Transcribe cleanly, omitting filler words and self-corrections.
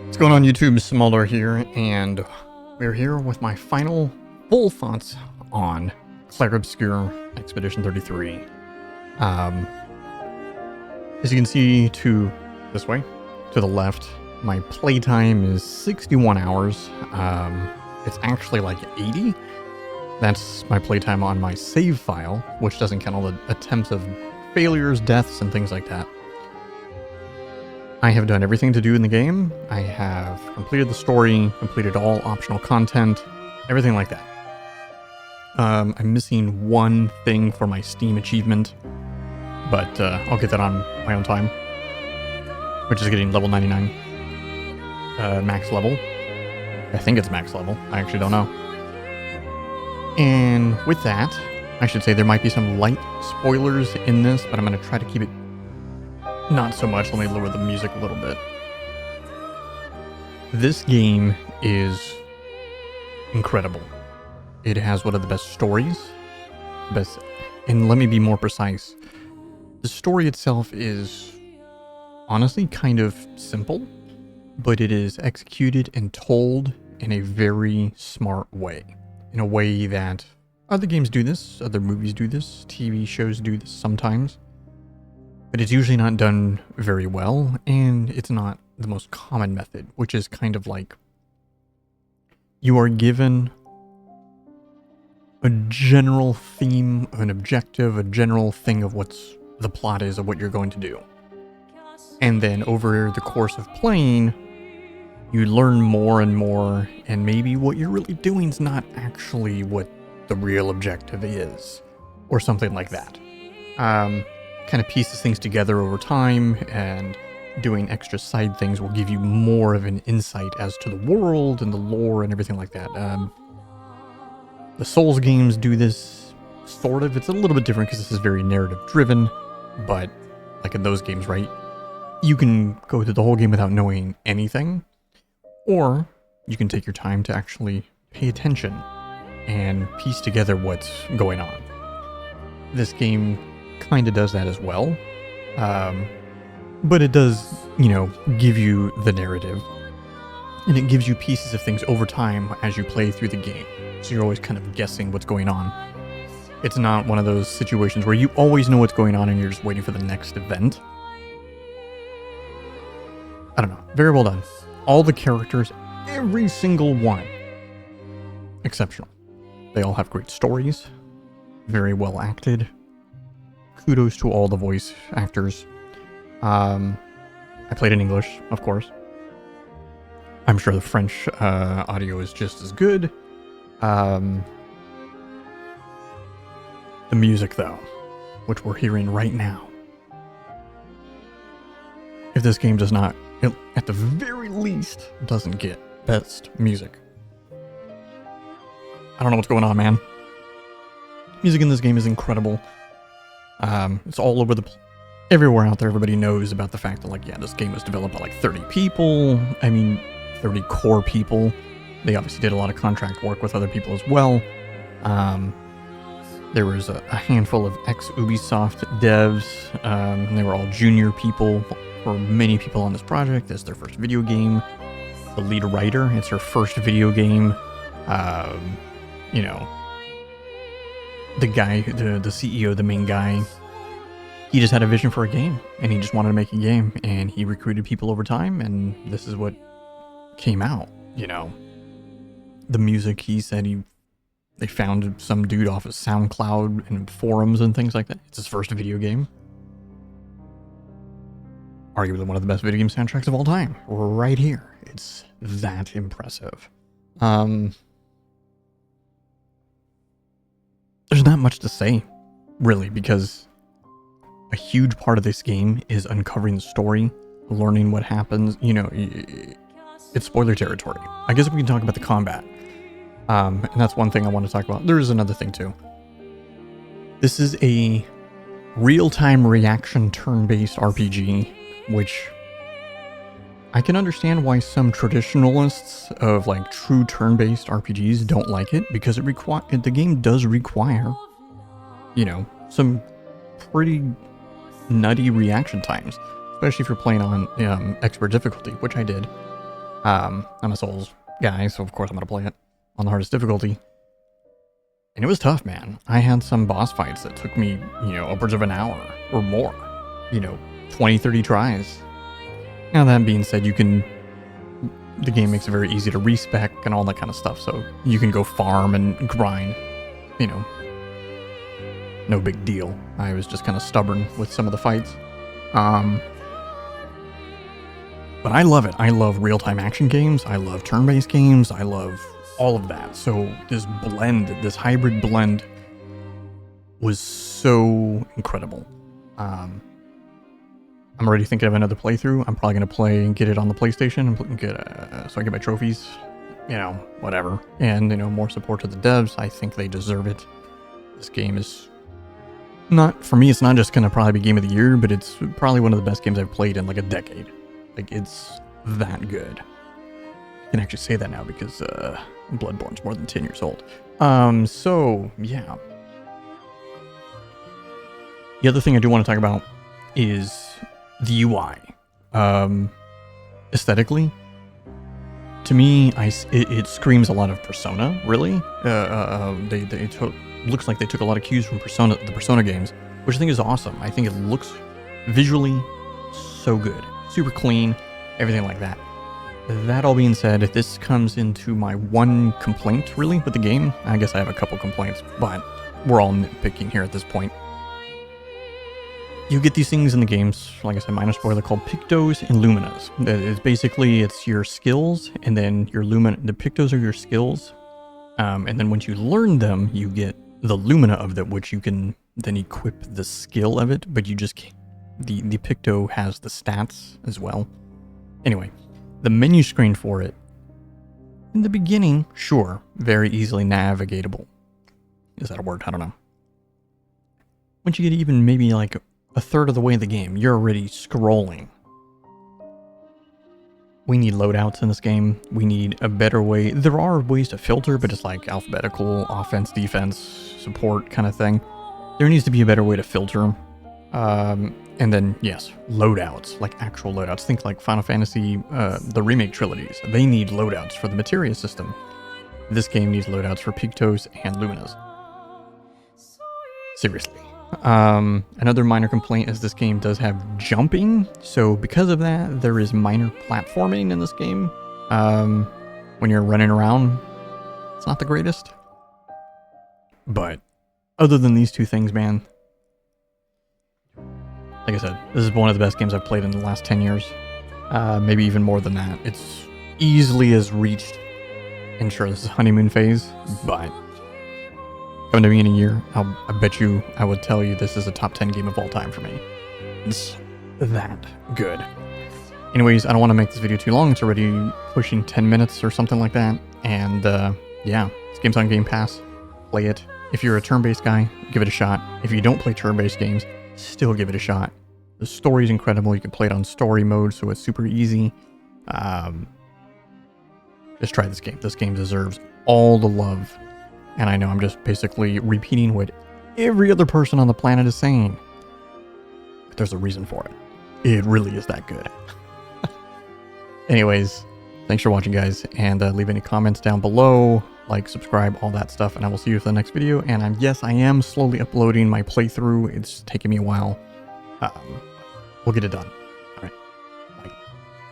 What's going on YouTube? Smaldor here, and we're here with my final full thoughts on Clair Obscur Expedition 33. As you can see to this way, to the left, my playtime is 61 hours. It's actually like 80. That's my playtime on my save file, which doesn't count all the attempts of failures, deaths, and things like that. I have done everything to do in the game. I have completed the story, completed all optional content, everything like that. I'm missing one thing for my Steam achievement, but I'll get that on my own time, which is getting level 99 max level. I think it's max level. I actually don't know. And with that, I should say there might be some light spoilers in this, but I'm going to try to keep it not so much. Let me lower the music a little bit. This game is incredible. It has one of the best stories. And let me be more precise. The story itself is honestly kind of simple, but it is executed and told in a very smart way. In a way that other games do this, other movies do this, TV shows do this sometimes. But it's usually not done very well, and it's not the most common method, which is kind of like you are given a general theme, an objective, a general thing of what's the plot is of what you're going to do. And then over the course of playing, you learn more and more, and maybe what you're really doing is not actually what the real objective is, or something like that. Kind of pieces things together over time, and doing extra side things will give you more of an insight as to the world and the lore and everything like that. The Souls games do this, sort of. It's a little bit different because this is very narrative driven, but like in those games, right? You can go through the whole game without knowing anything, or you can take your time to actually pay attention and piece together what's going on. This game kind of does that as well, but it does, give you the narrative, and it gives you pieces of things over time as you play through the game, so you're always kind of guessing what's going on. It's not one of those situations where you always know what's going on and you're just waiting for the next event. I don't know, very well done. All the characters, every single one, exceptional. They all have great stories, very well acted. Kudos to all the voice actors. I played in English, of course. I'm sure the French audio is just as good. The music, though, which we're hearing right now. If this game does not, at the very least, doesn't get best music. I don't know what's going on, man. Music in this game is incredible. It's all over everywhere out there. Everybody knows about the fact that, this game was developed by 30 people. 30 core people. They obviously did a lot of contract work with other people as well. There was a handful of ex-Ubisoft devs, and they were all junior people. For many people on this project, it's their first video game. The lead writer, it's her first video game. The guy, the CEO, the main guy, he just had a vision for a game, and he just wanted to make a game, and he recruited people over time, and this is what came out, The music, he said they found some dude off of SoundCloud and forums and things like that. It's his first video game. Arguably one of the best video game soundtracks of all time, right here. It's that impressive. There's not much to say, really, because a huge part of this game is uncovering the story, learning what happens. It's spoiler territory. I guess we can talk about the combat. And that's one thing I want to talk about. There is another thing, too. This is a real-time reaction turn-based RPG, which I can understand why some traditionalists of true turn-based RPGs don't like it, because the game does require, some pretty nutty reaction times, especially if you're playing on expert difficulty, which I did. I'm a Souls guy, so of course I'm gonna play it on the hardest difficulty. And it was tough, man. I had some boss fights that took me, upwards of an hour or more. 20, 30 tries. Now that being said, the game makes it very easy to respec and all that kind of stuff, so you can go farm and grind, no big deal. I was just kind of stubborn with some of the fights. But I love it. I love real-time action games. I love turn-based games. I love all of that. So this hybrid blend was so incredible. I'm already thinking of another playthrough. I'm probably going to play and get it on the PlayStation and so I get my trophies, whatever. And, more support to the devs. I think they deserve it. This game is not, for me, it's not just going to probably be game of the year, but it's probably one of the best games I've played in like a decade. Like, it's that good. I can actually say that now because Bloodborne's more than 10 years old. So, yeah. The other thing I do want to talk about is the UI. Aesthetically, to me, it screams a lot of Persona, really. Looks like they took a lot of cues from the Persona games, which I think is awesome. I think it looks visually so good. Super clean, everything like that. That all being said, if this comes into my one complaint, really, with the game, I guess I have a couple complaints, but we're all nitpicking here at this point. You get these things in the games, like I said, minor spoiler, called Pictos and Luminas. It's your skills, and then the Pictos are your skills, and then once you learn them, you get the Lumina of them, which you can then equip the skill of it, but you just can't. The Picto has the stats as well. Anyway, the menu screen for it, in the beginning, sure, very easily navigatable. Is that a word? I don't know. Once you get even maybe like a third of the way in the game, you're already scrolling. We need loadouts in this game. We need a better way. There are ways to filter, but it's like alphabetical, offense, defense, support kind of thing. There needs to be a better way to filter. And then, yes, loadouts, like actual loadouts. Think like Final Fantasy, the remake trilogies. They need loadouts for the materia system. This game needs loadouts for Pictos and Luminas. Seriously. Another minor complaint is this game does have jumping. So because of that, there is minor platforming in this game. When you're running around, it's not the greatest. But other than these two things, man, like I said, this is one of the best games I've played in the last 10 years. Maybe even more than that. It's easily has reached, and sure, this is honeymoon phase, but coming to me in a year, I bet you I would tell you this is a top 10 game of all time for me. It's that good. Anyways, I don't want to make this video too long. It's already pushing 10 minutes or something like that. And yeah, this game's on Game Pass. Play it. If you're a turn-based guy, give it a shot. If you don't play turn-based games, still give it a shot. The story's incredible. You can play it on story mode, so it's super easy. Just try this game. This game deserves all the love. And I know I'm just basically repeating what every other person on the planet is saying. But there's a reason for it. It really is that good. Anyways, thanks for watching, guys. And leave any comments down below. Like, subscribe, all that stuff. And I will see you for the next video. And yes, I am slowly uploading my playthrough. It's taking me a while. We'll get it done.